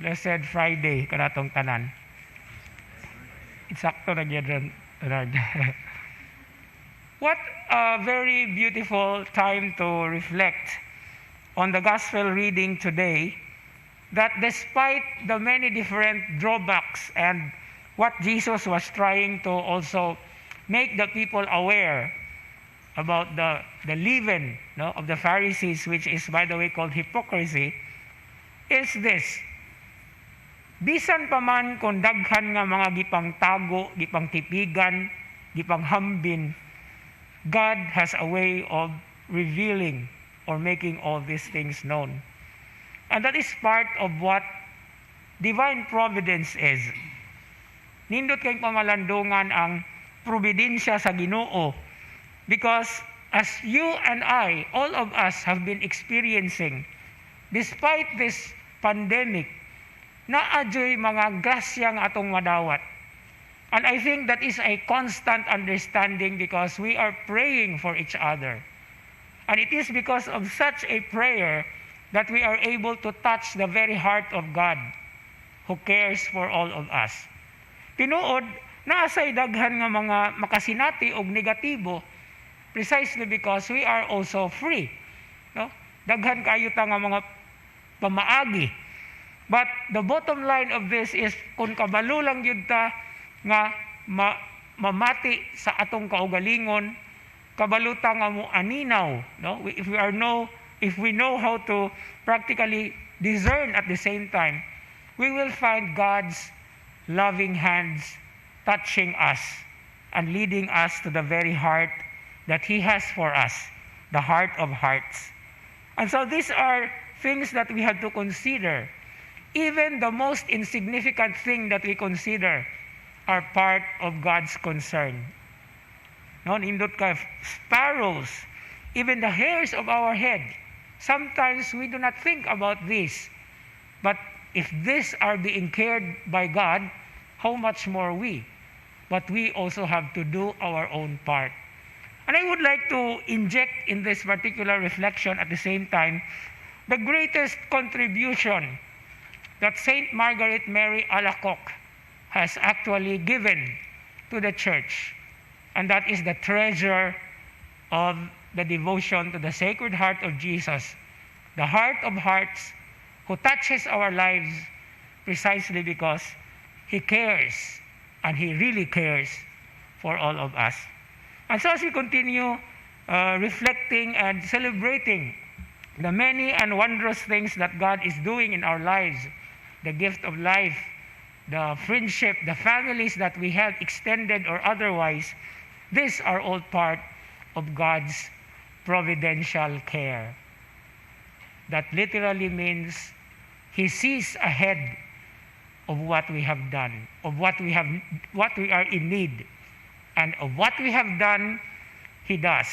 Blessed Friday kanatong tanan. Eksakto na gyud Lord. What a very beautiful time to reflect on the gospel reading today, that despite the many different drawbacks and what Jesus was trying to also make the people aware about the leaven, no, of the Pharisees, which is, by the way, called hypocrisy, is this. Bisan pa man kung daghan nga mga gipang tago, gipang tipigan, gipang hambin, God has a way of revealing or making all these things known. And that is part of what divine providence is. Nindot kayong pamalandungan ang providensya sa Ginoo, because as you and I, all of us have been experiencing, despite this pandemic, naadyoy mga grasya nga atong madawat. And I think that is a constant understanding because we are praying for each other. And it is because of such a prayer that we are able to touch the very heart of God who cares for all of us. Tinuod, naasay daghan nga mga makasinati og negatibo precisely because we are also free. No? Daghan kayo ta nga mga pamaagi. But the bottom line of this is kung kabalo lang yun ta nga mamati sa atong kaugalingon, kabaluta nga mo aninaw, no? If we know how to practically discern at the same time, we will find God's loving hands touching us and leading us to the very heart that He has for us, the heart of hearts. And so these are things that we have to consider. Even the most insignificant thing that we consider are part of God's concern. No, nindot ka sparrows, even the hairs of our head. Sometimes we do not think about this. But if these are being cared by God, how much more we? But we also have to do our own part. And I would like to inject in this particular reflection at the same time the greatest contribution that Saint Margaret Mary Alacoque has actually given to the church. And that is the treasure of the devotion to the Sacred Heart of Jesus, the heart of hearts who touches our lives precisely because He cares, and He really cares for all of us. And so as we continue reflecting and celebrating the many and wondrous things that God is doing in our lives, the gift of life, the friendship, the families that we have extended or otherwise, these are all part of God's providential care. That literally means He sees ahead of what we have done, of what we are in need, and of what we have done, He does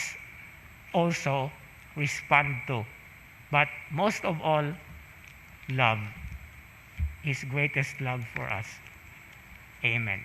also respond to. But most of all, love. His greatest love for us. Amen.